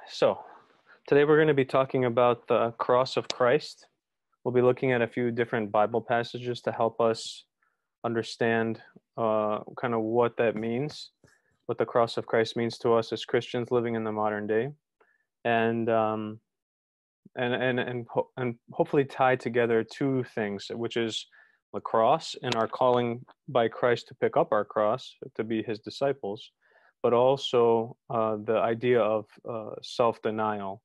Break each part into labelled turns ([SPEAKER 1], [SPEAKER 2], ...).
[SPEAKER 1] So, today we're going to be talking about the cross of Christ. We'll be looking at a few different Bible passages to help us understand kind of what that means, what the cross of Christ means to us as Christians living in the modern day, and and hopefully tie together two things, which is the cross and our calling by Christ to pick up our cross to be His disciples, but also the idea of self-denial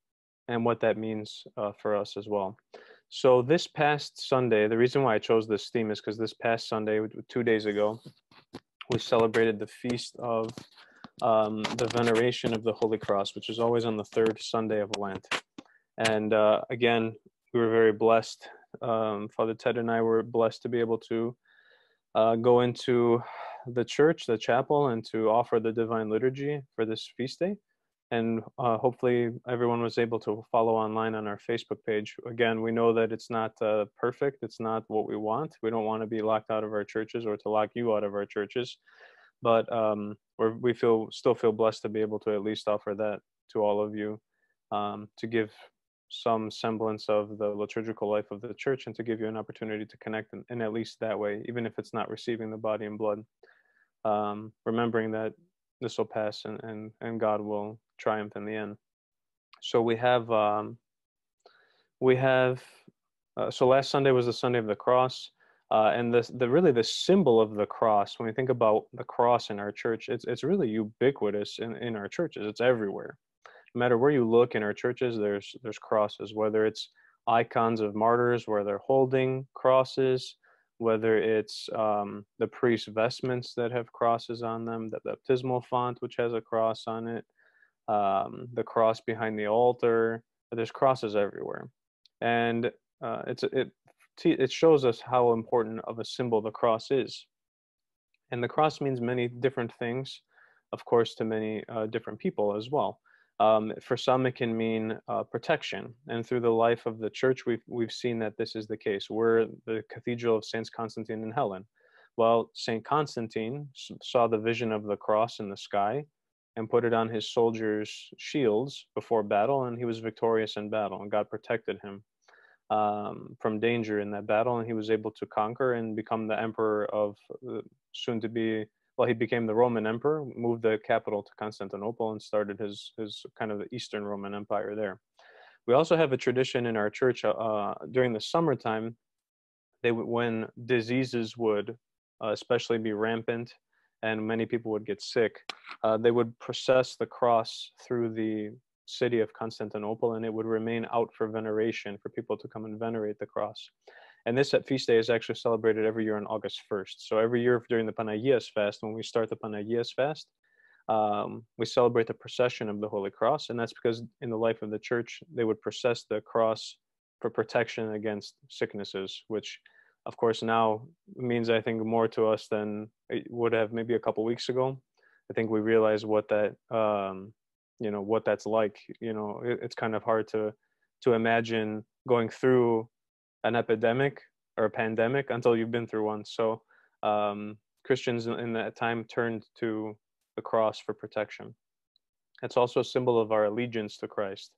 [SPEAKER 1] and what that means for us as well. So this past Sunday, the reason why I chose this theme is because this past Sunday, 2 days ago, we celebrated the feast of the veneration of the Holy Cross, which is always on the third Sunday of Lent. And again, we were very blessed. Father Ted and I were blessed to be able to go into the church, the chapel, and to offer the Divine Liturgy for this feast day. And hopefully everyone was able to follow online on our Facebook page. Again, we know that it's not perfect. It's not what we want. We don't want to be locked out of our churches or to lock you out of our churches. But we still feel blessed to be able to at least offer that to all of you, to give some semblance of the liturgical life of the church and to give you an opportunity to connect in at least that way, even if it's not receiving the body and blood, remembering that this will pass and God will triumph in the end. So so last Sunday was the Sunday of the cross, and the symbol of the cross. When we think about the cross in our church, it's really ubiquitous in our churches. It's everywhere. No matter where you look in our churches, there's crosses, whether it's icons of martyrs where they're holding crosses, whether it's the priest's vestments that have crosses on them, the baptismal font which has a cross on it, the cross behind the altar. There's crosses everywhere, and it shows us how important of a symbol the cross is. And the cross means many different things, of course, to many different people as well. For some, it can mean protection, and through the life of the church, we've seen that this is the case. We're the Cathedral of Saints Constantine and Helen. Well, Saint Constantine saw the vision of the cross in the sky and put it on his soldiers' shields before battle, and he was victorious in battle, and God protected him from danger in that battle, and he was able to conquer and become the emperor of soon to be. Well, he became the Roman emperor, moved the capital to Constantinople, and started his kind of the Eastern Roman Empire there. We also have a tradition in our church during the summertime. When diseases would especially be rampant, and many people would get sick, they would process the cross through the city of Constantinople, and it would remain out for veneration for people to come and venerate the cross. And this feast day is actually celebrated every year on August 1st. So every year during the Panagias fast, when we start the Panagias fast, we celebrate the procession of the Holy Cross. And that's because in the life of the church, they would process the cross for protection against sicknesses, which of course now means, I think, more to us than it would have maybe a couple weeks ago. I think we realize what that, what that's like. It's kind of hard to imagine going through an epidemic or a pandemic until you've been through one. So Christians in that time turned to the cross for protection. It's also a symbol of our allegiance to Christ.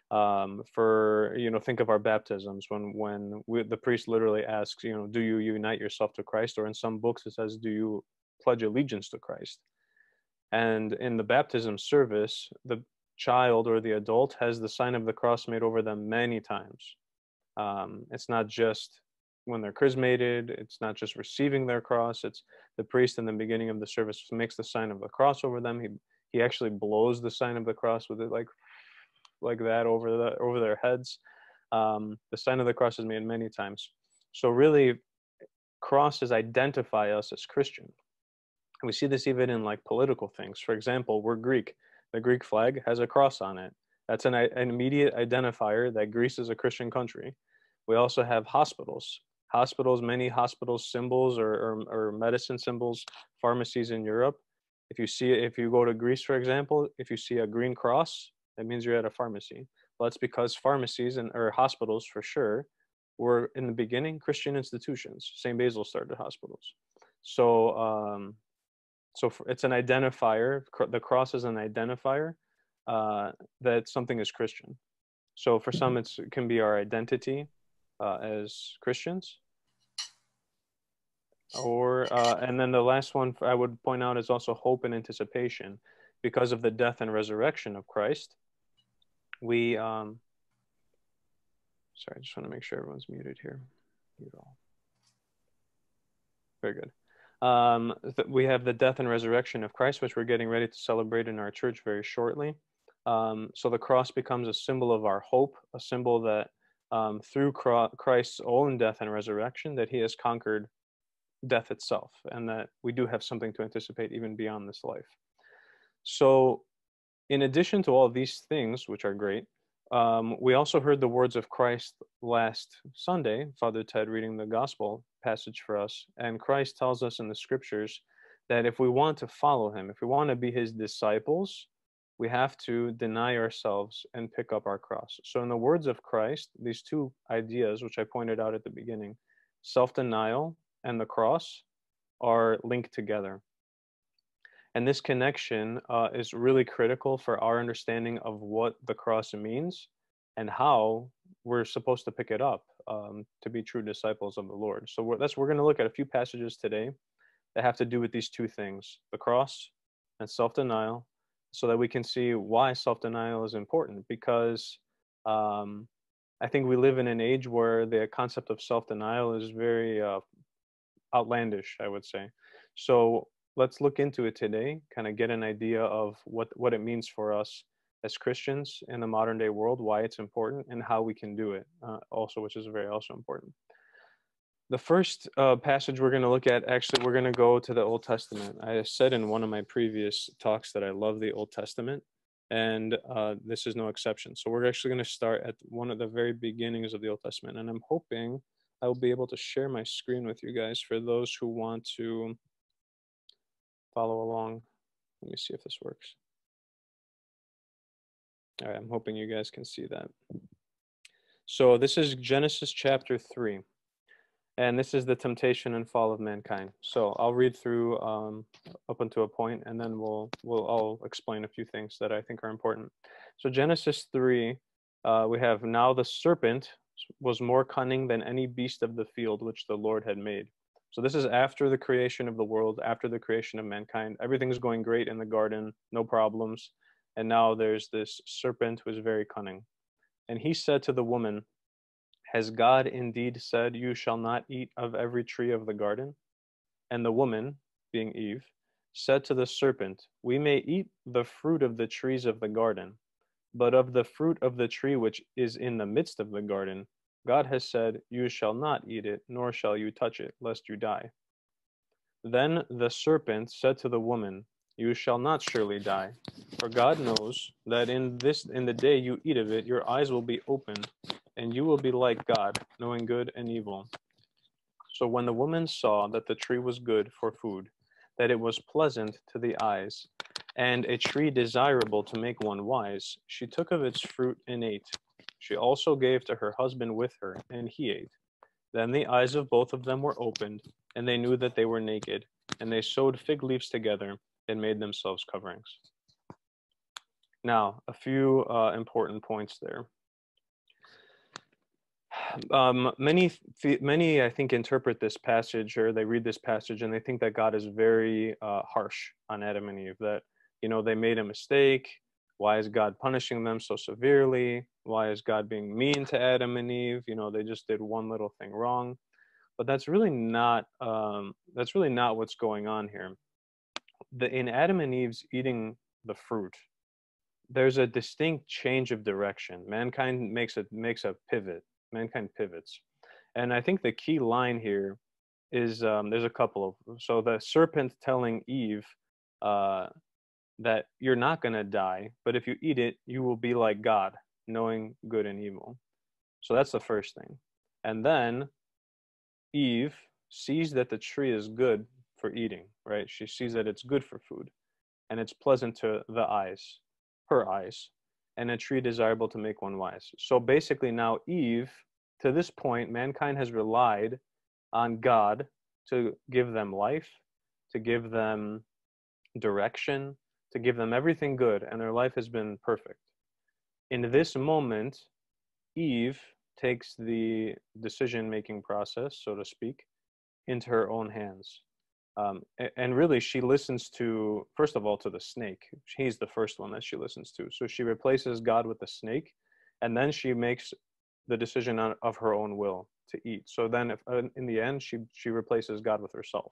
[SPEAKER 1] Think of our baptisms when the priest literally asks, do you unite yourself to Christ? Or in some books it says, do you pledge allegiance to Christ? And in the baptism service, the child or the adult has the sign of the cross made over them many times. It's not just when they're chrismated, it's not just receiving their cross, it's the priest in the beginning of the service makes the sign of the cross over them. He actually blows the sign of the cross with it like that over their heads. The sign of the cross is made many times. So really, crosses identify us as Christian. We see this even in political things. For example, we're Greek. The Greek flag has a cross on it. That's an immediate identifier that Greece is a Christian country. We also have hospitals. Many hospitals symbols or medicine symbols, pharmacies in Europe. If you go to Greece, for example, if you see a green cross, that means you're at a pharmacy. Well, that's because pharmacies or hospitals for sure were in the beginning Christian institutions. St. Basil started hospitals. So it's an identifier. The cross is an identifier that something is Christian. So for some, it can be our identity as Christians, and then the last one I would point out is also hope and anticipation. Because of the death and resurrection of Christ, we, sorry, I just want to make sure everyone's muted here. Mute all. Very good. We have the death and resurrection of Christ, which we're getting ready to celebrate in our church very shortly. So the cross becomes a symbol of our hope, a symbol that through Christ's own death and resurrection, that he has conquered death itself, and that we do have something to anticipate even beyond this life. So in addition to all of these things, which are great, we also heard the words of Christ last Sunday, Father Ted reading the gospel passage for us, and Christ tells us in the scriptures that if we want to follow him, if we want to be his disciples, we have to deny ourselves and pick up our cross. So in the words of Christ, these two ideas, which I pointed out at the beginning, self-denial and the cross, are linked together. And this connection is really critical for our understanding of what the cross means and how we're supposed to pick it up to be true disciples of the Lord. So we're going to look at a few passages today that have to do with these two things, the cross and self-denial, so that we can see why self-denial is important. Because I think we live in an age where the concept of self-denial is very outlandish, I would say. So let's look into it today, kind of get an idea of what it means for us as Christians in the modern day world, why it's important, and how we can do it also, which is very also important. The first passage we're going to look at, actually, we're going to go to the Old Testament. I said in one of my previous talks that I love the Old Testament, and this is no exception. So we're actually going to start at one of the very beginnings of the Old Testament, and I'm hoping I'll be able to share my screen with you guys for those who want to follow along. Let me see if this works. All right, I'm hoping you guys can see that. So this is Genesis chapter 3, and this is the temptation and fall of mankind. So I'll read through up until a point, and then I'll explain a few things that I think are important. So Genesis 3, we have, now the serpent was more cunning than any beast of the field which the Lord had made. So this is after the creation of the world, after the creation of mankind. Everything's going great in the garden, no problems. And now there's this serpent who is very cunning. And he said to the woman, "Has God indeed said, you shall not eat of every tree of the garden?" And the woman, being Eve, said to the serpent, "We may eat the fruit of the trees of the garden, but of the fruit of the tree which is in the midst of the garden, God has said, you shall not eat it, nor shall you touch it, lest you die." Then the serpent said to the woman, "You shall not surely die, for God knows that in the day you eat of it, your eyes will be opened, and you will be like God, knowing good and evil." So when the woman saw that the tree was good for food, that it was pleasant to the eyes, and a tree desirable to make one wise, she took of its fruit and ate. She also gave to her husband with her, and he ate. Then the eyes of both of them were opened, and they knew that they were naked, and they sewed fig leaves together and made themselves coverings. Now, a few important points there. Many, I think, interpret this passage, or they read this passage, and they think that God is very harsh on Adam and Eve, that, they made a mistake. Why is God punishing them so severely? Why is God being mean to Adam and Eve? They just did one little thing wrong. But that's really not what's going on here. In Adam and Eve's eating the fruit, there's a distinct change of direction. Mankind makes a pivot. Mankind pivots. And I think the key line here is, there's a couple of, so the serpent telling Eve that you're not going to die, but if you eat it, you will be like God, knowing good and evil. So that's the first thing. And then Eve sees that the tree is good for eating, right? She sees that it's good for food, and it's pleasant to the eyes, her eyes, and a tree desirable to make one wise. So basically now Eve, to this point, mankind has relied on God to give them life, to give them direction, to give them everything good, and their life has been perfect. In this moment, Eve takes the decision-making process, so to speak, into her own hands. And really, she listens to, first of all, to the snake. He's the first one that she listens to. So she replaces God with the snake, and then she makes the decision of her own will to eat. So then, in the end, she replaces God with herself.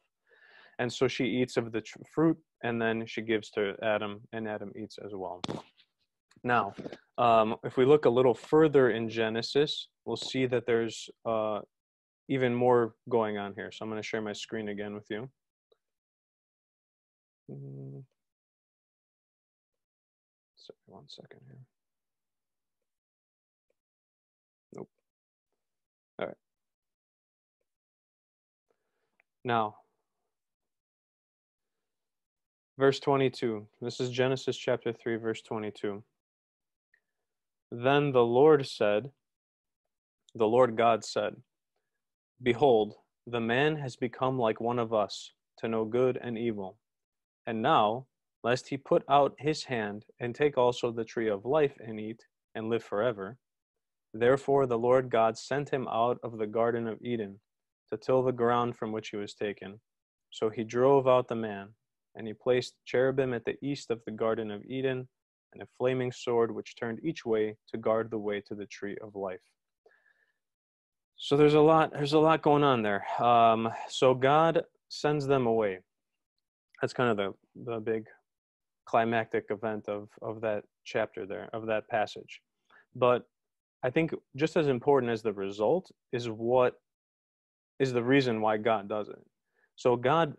[SPEAKER 1] And so she eats of the fruit, and then she gives to Adam, and Adam eats as well. Now, if we look a little further in Genesis, we'll see that there's even more going on here. So I'm going to share my screen again with you. Sorry, 1 second here. Nope. All right. Now, verse 22. This is Genesis chapter 3, verse 22. Then the Lord God said, behold, the man has become like one of us, to know good and evil. And now, lest he put out his hand and take also the tree of life and eat and live forever. Therefore the Lord God sent him out of the Garden of Eden to till the ground from which he was taken. So he drove out the man, and he placed cherubim at the east of the Garden of Eden, and a flaming sword which turned each way to guard the way to the tree of life. So there's a lot going on there. So God sends them away. That's kind of the big climactic event of that chapter there, of that passage. But I think just as important as the result is what is the reason why God does it. So God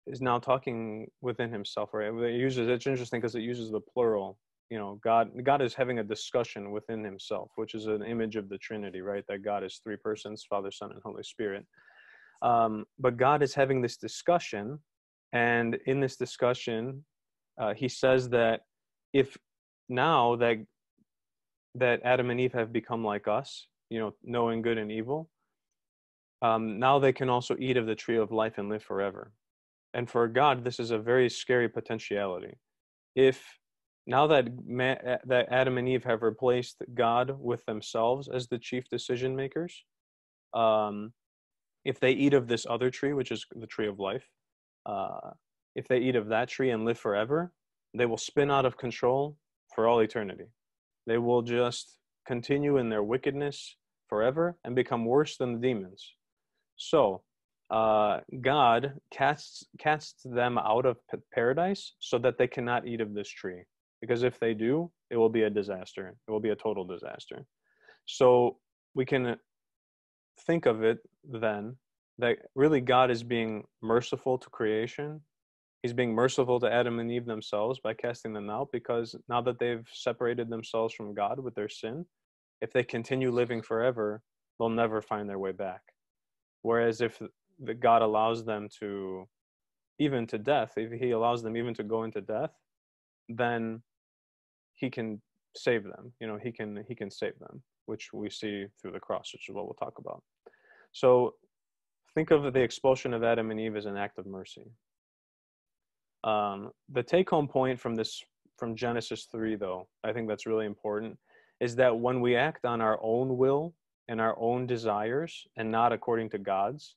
[SPEAKER 1] is now talking within himself, right? It's interesting because it uses the plural. You know, God is having a discussion within himself, which is an image of the Trinity, right? That God is three persons, Father, Son, and Holy Spirit. But God is having this discussion, and in this discussion, he says that if now that Adam and Eve have become like us, you know, knowing good and evil, now they can also eat of the tree of life and live forever. And for God, this is a very scary potentiality. If now that Adam and Eve have replaced God with themselves as the chief decision makers, if they eat of this other tree, which is the tree of life, if they eat of that tree and live forever, they will spin out of control for all eternity. They will just continue in their wickedness forever and become worse than the demons. So God casts them out of paradise so that they cannot eat of this tree. Because if they do, it will be a disaster. It will be a total disaster. So we can think of it then that really God is being merciful to creation. He's being merciful to Adam and Eve themselves by casting them out, because now that they've separated themselves from God with their sin, if they continue living forever, they'll never find their way back. Whereas if God allows them to, even to death, if he allows them even to go into death, then he can save them. You know, he can save them, which we see through the cross, which is what we'll talk about. So think of the expulsion of Adam and Eve as an act of mercy. The take-home point from Genesis 3, though, I think that's really important, is that when we act on our own will and our own desires and not according to God's,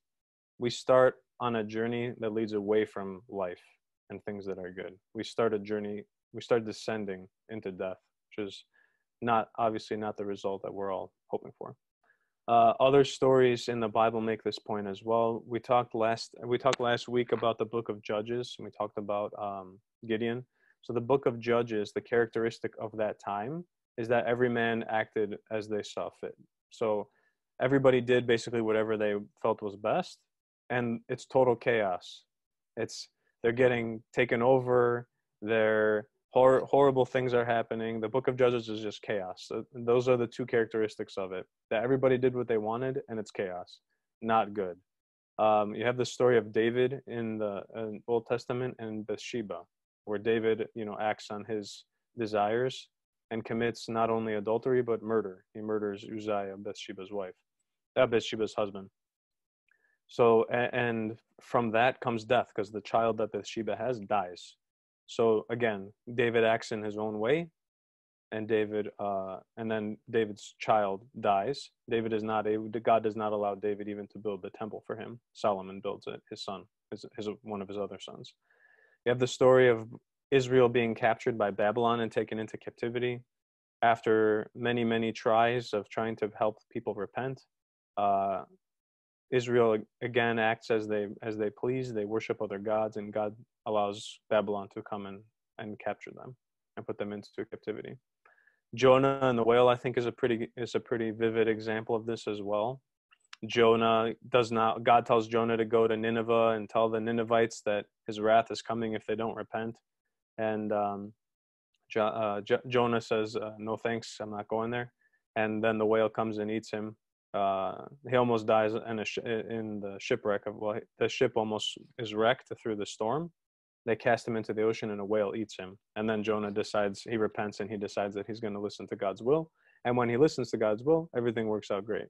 [SPEAKER 1] we start on a journey that leads away from life and things that are good. We start descending into death, which is obviously not the result that we're all hoping for. Other stories in the Bible make this point as well. We talked last week about the book of Judges, and we talked about Gideon. So the book of Judges, the characteristic of that time is that every man acted as they saw fit. So everybody did basically whatever they felt was best, and it's total chaos. They're getting taken over. Horrible things are happening. The book of Judges is just chaos. So those are the two characteristics of it, that everybody did what they wanted, and it's chaos. Not good. You have the story of David in the Old Testament and Bathsheba, where David, acts on his desires and commits not only adultery, but murder. He murders Uzziah, Bathsheba's husband. So, and from that comes death, because the child that Bathsheba has dies. So again, David acts in his own way, and then David's child dies. God does not allow David even to build the temple for him. Solomon builds it, his son, one of his other sons. You have the story of Israel being captured by Babylon and taken into captivity. After many, many tries of trying to help people repent, Israel again acts as they please. They worship other gods, and God allows Babylon to come and capture them and put them into captivity. Jonah and the whale, I think, is a pretty vivid example of this as well. God tells Jonah to go to Nineveh and tell the Ninevites that his wrath is coming if they don't repent. And Jonah says, no thanks, I'm not going there. And then the whale comes and eats him. He almost dies in the shipwreck. The ship almost is wrecked through the storm. They cast him into the ocean and a whale eats him. And then Jonah he repents and he decides that he's going to listen to God's will. And when he listens to God's will, everything works out great.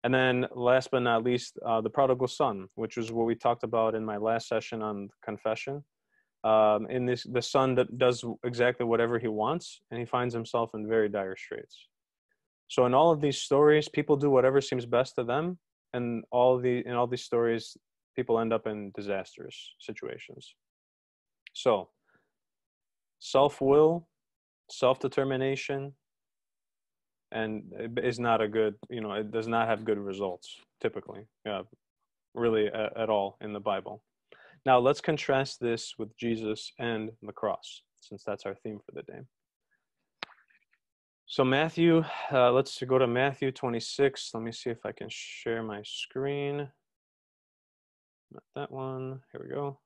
[SPEAKER 1] And then last but not least, the prodigal son, which was what we talked about in my last session on confession. The son that does exactly whatever he wants, and he finds himself in very dire straits. So in all of these stories, people do whatever seems best to them, and in all these stories, people end up in disastrous situations. So, self-will, self-determination, and it is not it does not have good results, typically, really at all in the Bible. Now, let's contrast this with Jesus and the cross, since that's our theme for the day. So Matthew, let's go to Matthew 26. Let me see if I can share my screen. Not that one. Here we go.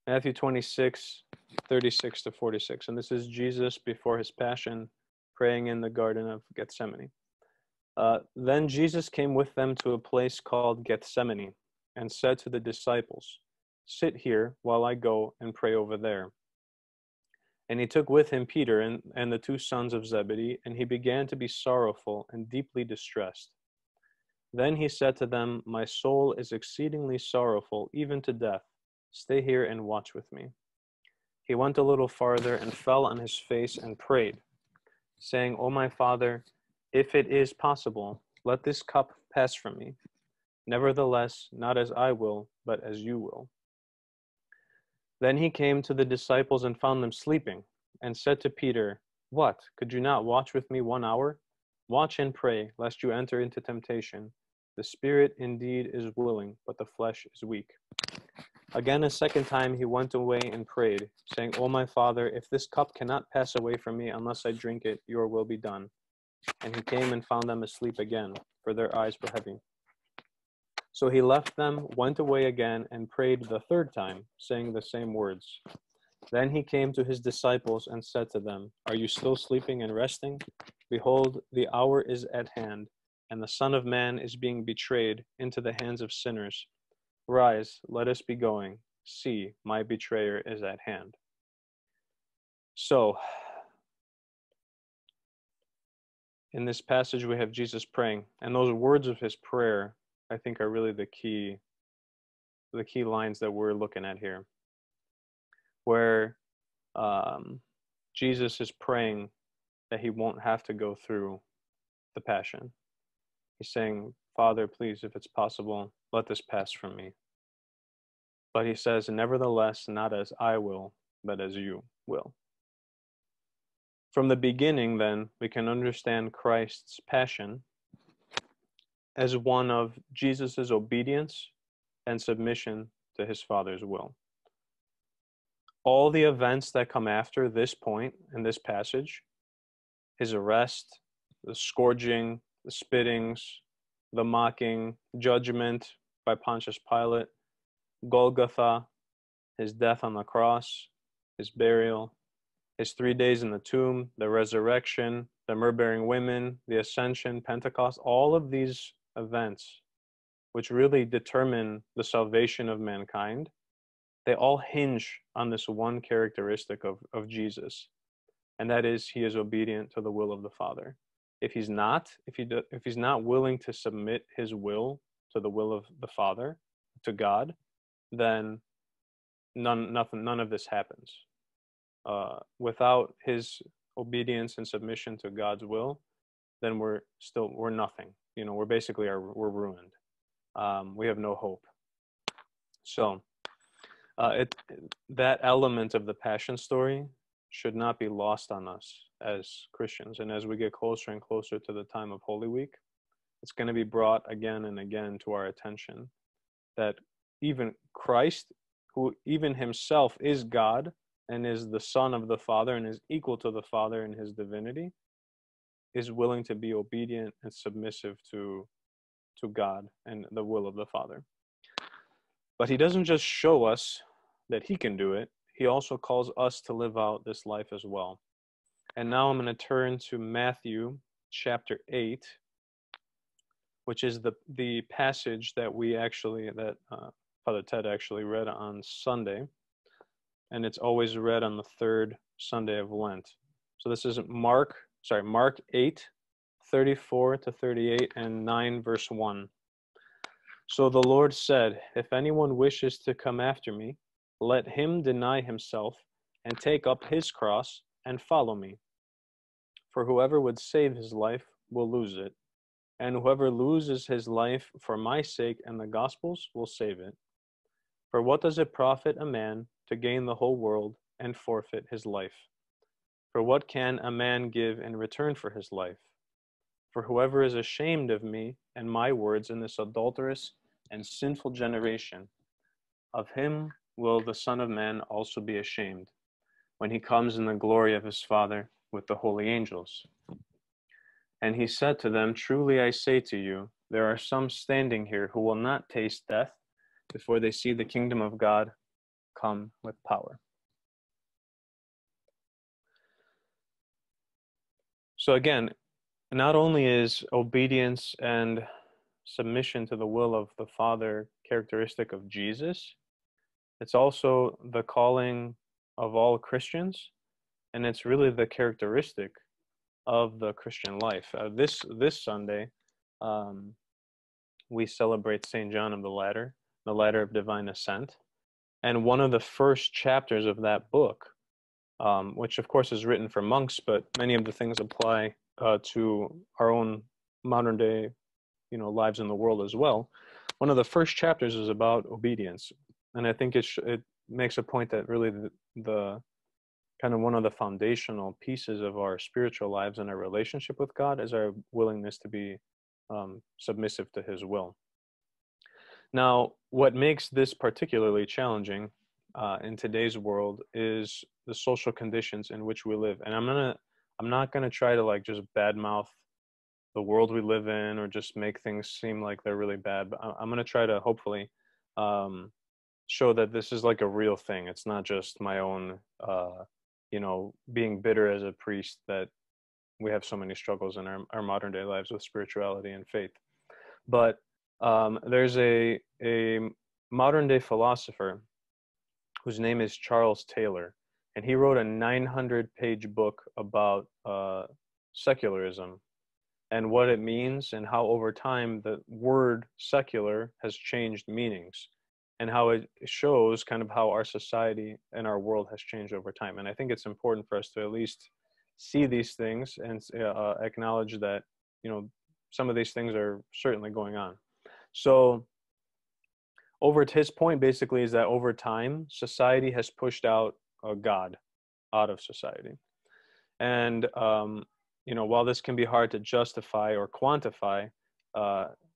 [SPEAKER 1] Matthew 26, 36 to 46. And this is Jesus before his passion, praying in the Garden of Gethsemane. Then Jesus came with them to a place called Gethsemane and said to the disciples, "Sit here while I go and pray over there." And he took with him Peter and the two sons of Zebedee, and he began to be sorrowful and deeply distressed. Then he said to them, "My soul is exceedingly sorrowful, even to death. Stay here and watch with me." He went a little farther and fell on his face and prayed, saying, "O my Father, if it is possible, let this cup pass from me. Nevertheless, not as I will, but as you will." Then he came to the disciples and found them sleeping, and said to Peter, "What, could you not watch with me 1 hour? Watch and pray, lest you enter into temptation. The spirit indeed is willing, but the flesh is weak." Again, a second time he went away and prayed, saying, "O my Father, if this cup cannot pass away from me unless I drink it, your will be done." And he came and found them asleep again, for their eyes were heavy. So he left them, went away again, and prayed the third time, saying the same words. Then he came to his disciples and said to them, "Are you still sleeping and resting? Behold, the hour is at hand, and the Son of Man is being betrayed into the hands of sinners. Rise, let us be going. See, my betrayer is at hand." So, in this passage, we have Jesus praying, and those words of his prayer, I think, are really the key lines that we're looking at here, where Jesus is praying that he won't have to go through the passion. He's saying, "Father, please, if it's possible, let this pass from me." But he says, "Nevertheless, not as I will, but as you will." From the beginning, then, we can understand Christ's passion as one of Jesus' obedience and submission to his Father's will. All the events that come after this point in this passage, his arrest, the scourging, the spittings, the mocking, judgment by Pontius Pilate, Golgotha, his death on the cross, his burial, his 3 days in the tomb, the resurrection, the myrrh-bearing women, the ascension, Pentecost, all of these events, which really determine the salvation of mankind, they all hinge on this one characteristic of Jesus, and that is he is obedient to the will of the Father. if he's not willing to submit his will to the will of the Father, to God, then none of this happens. Without his obedience and submission to God's will, then we're nothing. We're basically we're ruined. We have no hope. So that element of the Passion story should not be lost on us as Christians. And as we get closer and closer to the time of Holy Week, it's going to be brought again and again to our attention that even Christ, who even himself is God and is the Son of the Father and is equal to the Father in his divinity, is willing to be obedient and submissive to God and the will of the Father. But he doesn't just show us that he can do it, he also calls us to live out this life as well. And now I'm going to turn to Matthew chapter 8, which is the passage that Father Ted actually read on Sunday. And it's always read on the third Sunday of Lent. So this is Mark 8, 34 to 38, and 9 verse 1. So the Lord said, if anyone wishes to come after me, let him deny himself and take up his cross and follow me. For whoever would save his life will lose it, and whoever loses his life for my sake and the gospel's will save it. For what does it profit a man to gain the whole world and forfeit his life? For what can a man give in return for his life? For whoever is ashamed of me and my words in this adulterous and sinful generation, of him will the Son of Man also be ashamed, when he comes in the glory of his Father with the holy angels. And he said to them, truly I say to you, there are some standing here who will not taste death before they see the kingdom of God come with power. So again, not only is obedience and submission to the will of the Father characteristic of Jesus, it's also the calling of all Christians, and it's really the characteristic of the Christian life. This Sunday, we celebrate St. John of the Ladder of Divine Ascent, and one of the first chapters of that book, which of course is written for monks, but many of the things apply to our own modern day, lives in the world as well. One of the first chapters is about obedience, and I think it makes a point that really the kind of one of the foundational pieces of our spiritual lives and our relationship with God is our willingness to be submissive to his will. Now, what makes this particularly challenging in today's world is the social conditions in which we live. And I'm not gonna try to just badmouth the world we live in or just make things seem like they're really bad. But I'm gonna try to hopefully show that this is like a real thing. It's not just my own, being bitter as a priest that we have so many struggles in our modern day lives with spirituality and faith. But there's a modern day philosopher whose name is Charles Taylor, and he wrote a 900-page book about secularism and what it means and how over time the word secular has changed meanings and how it shows kind of how our society and our world has changed over time. And I think it's important for us to at least see these things and acknowledge that, some of these things are certainly going on. So his point basically is that over time, society has pushed out God out of society. And, while this can be hard to justify or quantify,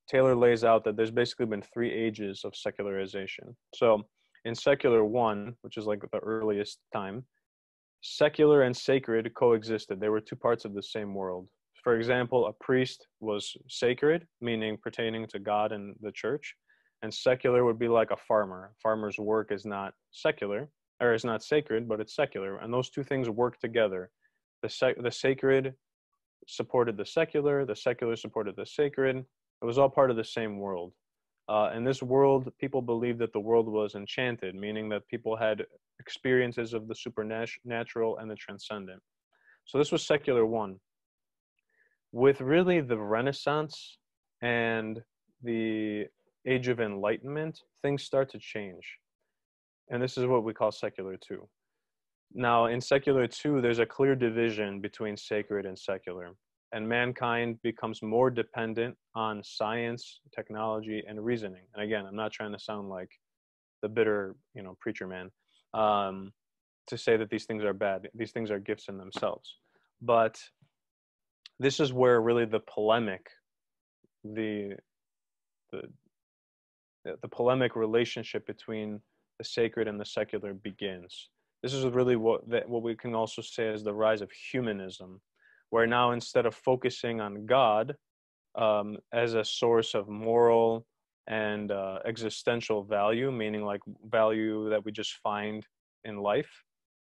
[SPEAKER 1] Taylor lays out that there's basically been 3 ages of secularization. So in secular 1, which is like the earliest time, secular and sacred coexisted. They were 2 parts of the same world. For example, a priest was sacred, meaning pertaining to God and the church, and secular would be like a farmer. A farmer's work is not secular, or is not sacred, but it's secular, and those 2 things work together. The sacred supported the secular supported the sacred. It was all part of the same world. In this world, people believed that the world was enchanted, meaning that people had experiences of the supernatural and the transcendent. So this was secular 1. with really the Renaissance and the Age of Enlightenment, things start to change. And this is what we call secular two. Now, in secular two, there's a clear division between sacred and secular, and mankind becomes more dependent on science, technology, and reasoning. And again, I'm not trying to sound like the bitter, preacher man, to say that these things are bad. These things are gifts in themselves. But this is where really the polemic, the polemic relationship between the sacred and the secular begins. This is really what we can also say is the rise of humanism, where now instead of focusing on God as a source of moral and existential value, meaning like value that we just find in life,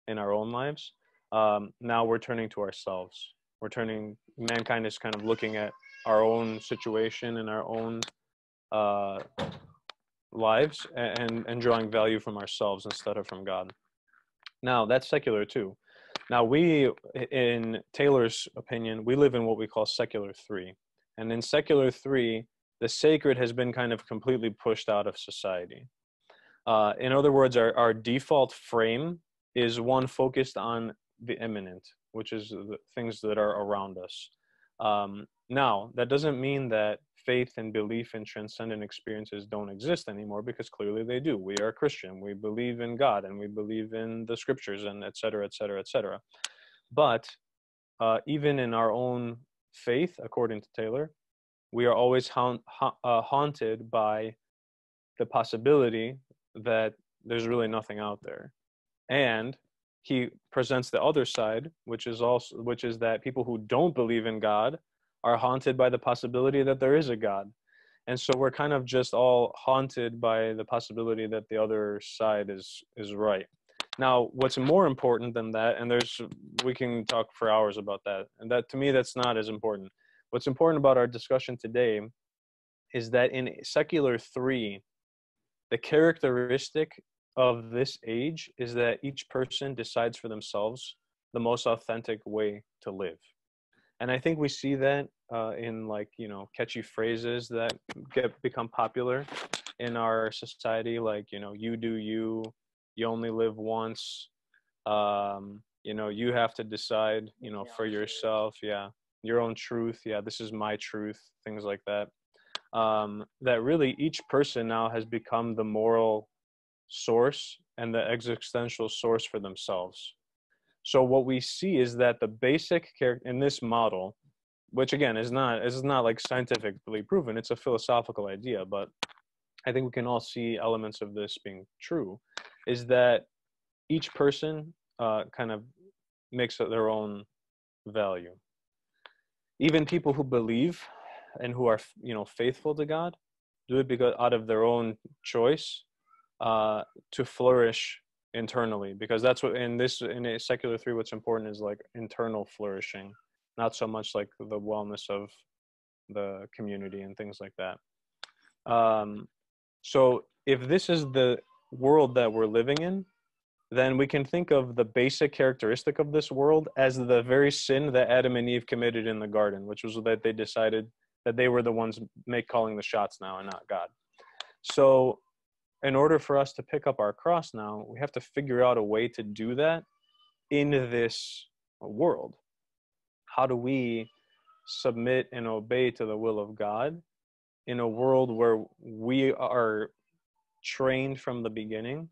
[SPEAKER 1] in our own lives, now we're turning to ourselves. Mankind is kind of looking at our own situation and our own lives and drawing value from ourselves instead of from God. Now, that's secular too. Now, we, in Taylor's opinion, we live in what we call secular three. And in secular three, the sacred has been kind of completely pushed out of society. In other words, our default frame is one focused on the immanent, which is the things that are around us. Now, that doesn't mean that faith and belief in transcendent experiences don't exist anymore, because clearly they do. We are Christian. We believe in God, and we believe in the scriptures, and et cetera, et cetera, et cetera. But even in our own faith, according to Taylor, we are always haunted by the possibility that there's really nothing out there. And he presents the other side, which is that people who don't believe in God are haunted by the possibility that there is a God. And so we're kind of just all haunted by the possibility that the other side is right. Now, what's more important than that, and we can talk for hours about that, and that, to me, that's not as important. What's important about our discussion today is that in secular three, the characteristic of this age is that each person decides for themselves the most authentic way to live. And I think we see that in catchy phrases that become popular in our society, like, you do you only live once, you have to decide, for yourself, your own truth, this is my truth, things like that. That really each person now has become the moral source and the existential source for themselves. So what we see is that the basic character in this model, which again is not like scientifically proven, it's a philosophical idea, but I think we can all see elements of this being true, is that each person kind of makes their own value. Even people who believe and who are faithful to God do it because out of their own choice to flourish internally, because that's what in a secular three, what's important is like internal flourishing, not so much like the wellness of the community and things like that. So if this is the world that we're living in, then we can think of the basic characteristic of this world as the very sin that Adam and Eve committed in the garden, which was that they decided that they were the ones calling the shots now and not God. So in order for us to pick up our cross now, we have to figure out a way to do that in this world. How do we submit and obey to the will of God in a world where we are trained from the beginning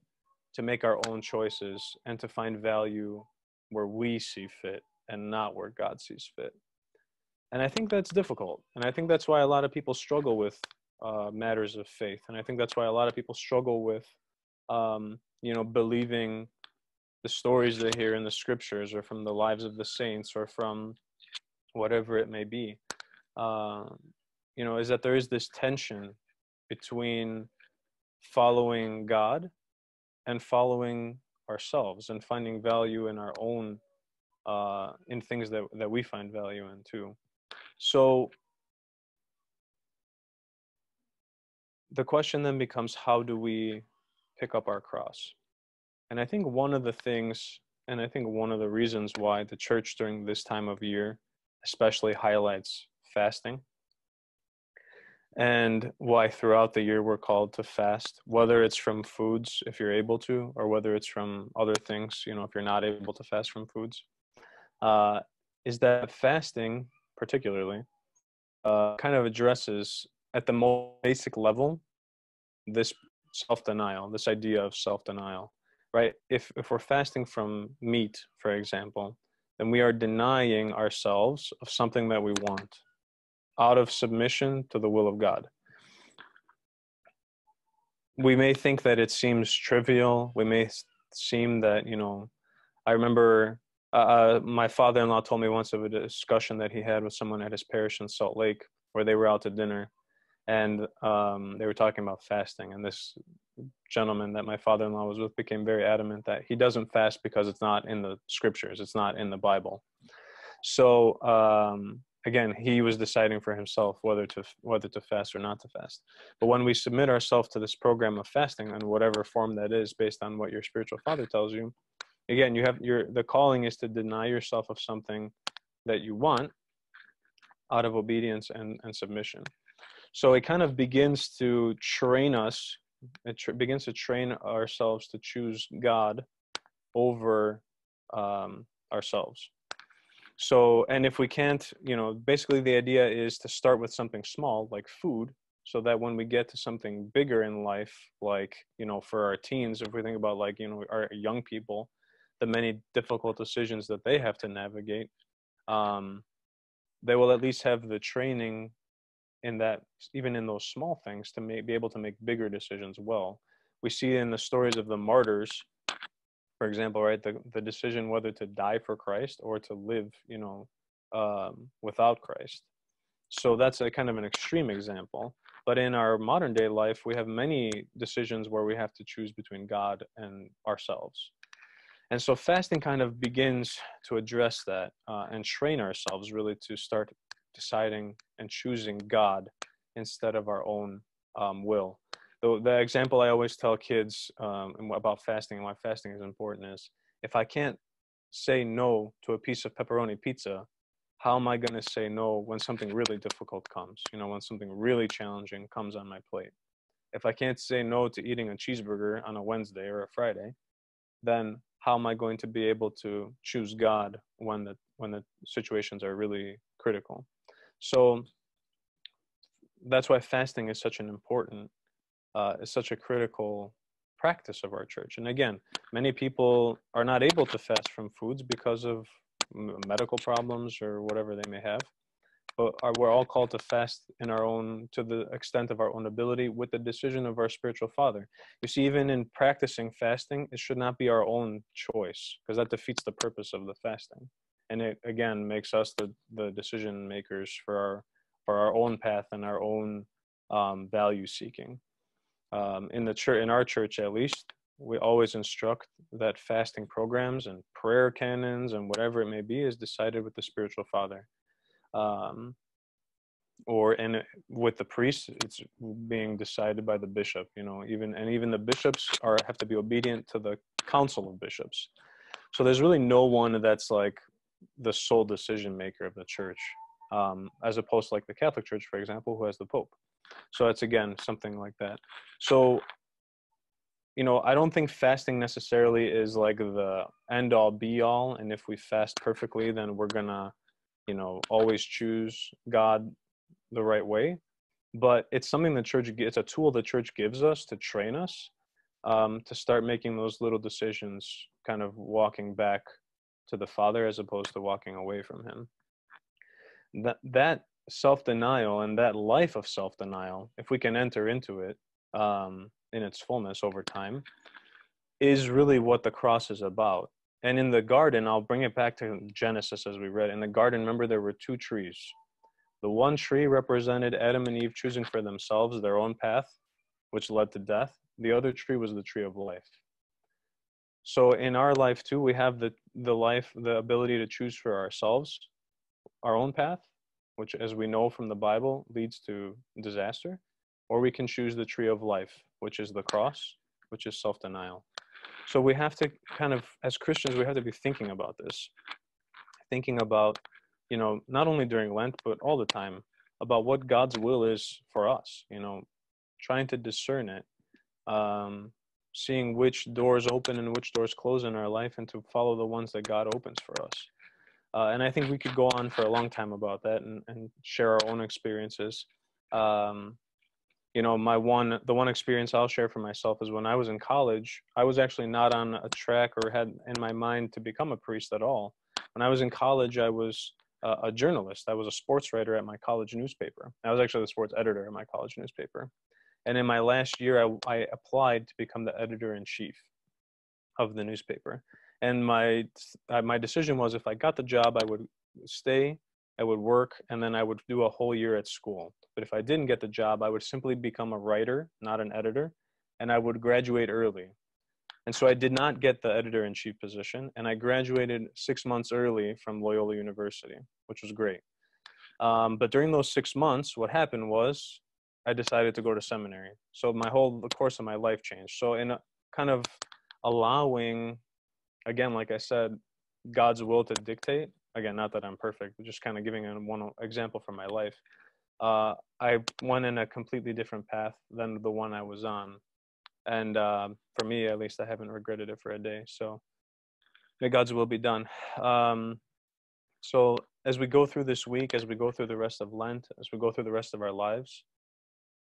[SPEAKER 1] to make our own choices and to find value where we see fit and not where God sees fit? And I think that's difficult. And I think that's why a lot of people struggle with matters of faith. And I think that's why a lot of people struggle with, believing the stories they hear in the scriptures or from the lives of the saints or from whatever it may be. Is that there is this tension between following God and following ourselves and finding value in our own, in things that we find value in too. So the question then becomes, how do we pick up our cross? And I think one of the things, and I think one of the reasons why the church during this time of year, especially highlights fasting, and why throughout the year we're called to fast, whether it's from foods if you're able to, or whether it's from other things, if you're not able to fast from foods, is that fasting particularly kind of addresses at the most basic level this self-denial, this idea of self-denial, right? If we're fasting from meat, for example, then we are denying ourselves of something that we want out of submission to the will of God. We may think that it seems trivial. We may seem that, I remember my father-in-law told me once of a discussion that he had with someone at his parish in Salt Lake, where they were out to dinner, and they were talking about fasting. And this gentleman that my father-in-law was with became very adamant that he doesn't fast because it's not in the scriptures, it's not in the Bible. So again, he was deciding for himself whether to fast or not to fast. But when we submit ourselves to this program of fasting, in whatever form that is, based on what your spiritual father tells you, again, the calling is to deny yourself of something that you want out of obedience and submission. So it kind of begins to train us. Begins to train ourselves to choose God over ourselves. So, and if we can't, basically the idea is to start with something small like food, so that when we get to something bigger in life, like, for our teens, if we think about like, our young people, the many difficult decisions that they have to navigate, they will at least have the training in that, even in those small things, to be able to make bigger decisions well. We see in the stories of the martyrs, for example, right, the decision whether to die for Christ or to live, without Christ. So that's a kind of an extreme example. But in our modern day life, we have many decisions where we have to choose between God and ourselves. And so fasting kind of begins to address that and train ourselves really to start deciding and choosing God instead of our own will. The example I always tell kids about fasting and why fasting is important is, if I can't say no to a piece of pepperoni pizza, how am I going to say no when something really difficult comes, when something really challenging comes on my plate? If I can't say no to eating a cheeseburger on a Wednesday or a Friday, then how am I going to be able to choose God when the situations are really critical? So that's why fasting is such an important, is such a critical practice of our church. And again, many people are not able to fast from foods because of medical problems or whatever they may have. But we're all called to fast to the extent of our own ability, with the decision of our spiritual father. You see, even in practicing fasting, it should not be our own choice, because that defeats the purpose of the fasting. And it, again, makes us the decision makers for our own path and our own value seeking. In our church, at least, we always instruct that fasting programs and prayer canons and whatever it may be is decided with the spiritual father. With the priest, it's being decided by the bishop, even the bishops have to be obedient to the council of bishops. So there's really no one that's like the sole decision maker of the church, as opposed to like the Catholic Church, for example, who has the Pope. So it's, again, something like that. So, I don't think fasting necessarily is like the end all be all. And if we fast perfectly, then we're gonna, always choose God the right way. But it's something it's a tool the church gives us to train us to start making those little decisions, kind of walking back to the Father as opposed to walking away from him. That self-denial and that life of self-denial, if we can enter into it in its fullness over time, is really what the cross is about. And in the garden, I'll bring it back to Genesis as we read. In the garden, remember, there were two trees. The one tree represented Adam and Eve choosing for themselves their own path, which led to death. The other tree was the tree of life. So in our life too, we have the ability to choose for ourselves our own path, which, as we know from the Bible, leads to disaster, or we can choose the tree of life, which is the cross, which is self-denial. So we have to kind of, as Christians, we have to be thinking about this, thinking about not only during Lent, but all the time, about what God's will is for us, trying to discern it, um, seeing which doors open and which doors close in our life, and to follow the ones that God opens for us. And I think we could go on for a long time about that, and share our own experiences. Um, the one experience I'll share for myself is when I was in college. I was actually not on a track or had in my mind to become a priest at all. When I was in college, I was a journalist. I was a sports writer at my college newspaper. I was actually the sports editor at my college newspaper. And in my last year, I applied to become the editor-in-chief of the newspaper. And my decision was, if I got the job, I would stay, I would work, and then I would do a whole year at school. But if I didn't get the job, I would simply become a writer, not an editor, and I would graduate early. And so I did not get the editor-in-chief position, and I graduated 6 months early from Loyola University, which was great. But during those 6 months, what happened was I decided to go to seminary. So the course of my life changed. So in a kind of allowing, again, like I said, God's will to dictate, again, not that I'm perfect, but just kind of giving one example from my life, I went in a completely different path than the one I was on. And for me, at least, I haven't regretted it for a day. So may God's will be done. So as we go through this week, as we go through the rest of Lent, as we go through the rest of our lives,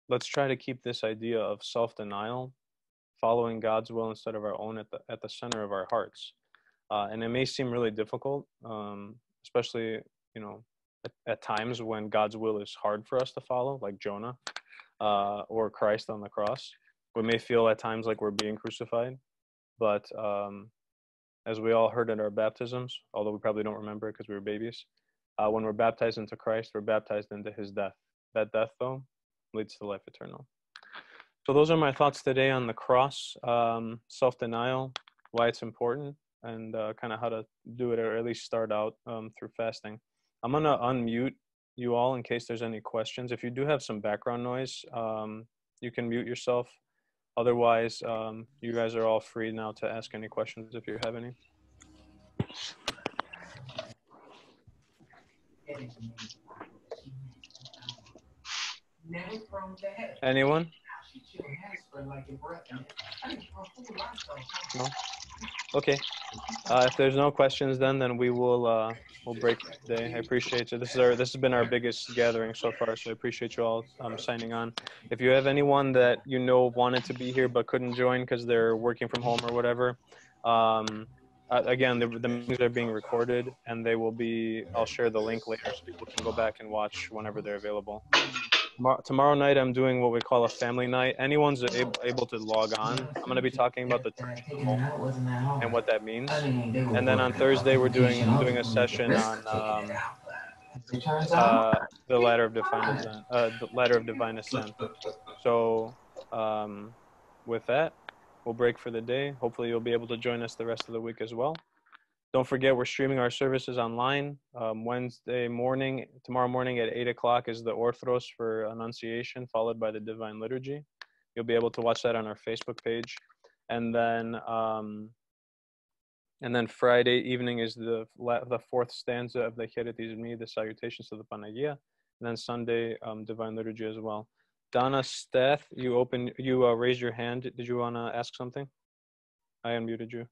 [SPEAKER 1] let's try to keep this idea of self-denial, following God's will instead of our own, at the center of our hearts. And it may seem really difficult, especially, at times when God's will is hard for us to follow, like Jonah, or Christ on the cross. We may feel at times like we're being crucified, but as we all heard at our baptisms, although we probably don't remember it because we were babies, when we're baptized into Christ, we're baptized into his death. That death, though, leads to life eternal. So those are my thoughts today on the cross, self-denial, why it's important, and kind of how to do it, or at least start out through fasting. I'm going to unmute you all in case there's any questions. If you do have some background noise, you can mute yourself. Otherwise, you guys are all free now to ask any questions if you have any. Anyone? No? Okay. If there's no questions, then we will we'll break today. I appreciate it. This has been our biggest gathering so far, so I appreciate you all signing on. If you have anyone that wanted to be here but couldn't join because they're working from home or whatever, again, the meetings are being recorded, and I'll share the link later so people can go back and watch whenever they're available. Tomorrow night, I'm doing what we call a family night. Anyone's able to log on. I'm going to be talking about the church as a whole and what that means. And then on Thursday, I'm doing a session on the ladder of divine ascent. So with that, we'll break for the day. Hopefully, you'll be able to join us the rest of the week as well. Don't forget, we're streaming our services online. Tomorrow morning at 8 o'clock is the Orthros for Annunciation, followed by the Divine Liturgy. You'll be able to watch that on our Facebook page. And then Friday evening is the fourth stanza of the Cheritis Mi, the Salutations to the Panagia. And then Sunday, Divine Liturgy as well. Donna Steth, you raised your hand. Did you want to ask something? I unmuted you.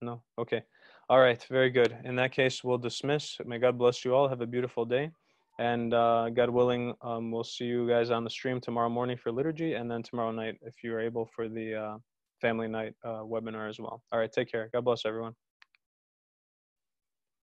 [SPEAKER 1] No? Okay. All right. Very good. In that case, we'll dismiss. May God bless you all. Have a beautiful day. And God willing, we'll see you guys on the stream tomorrow morning for liturgy, and then tomorrow night, if you're able, for the family night webinar as well. All right. Take care. God bless everyone.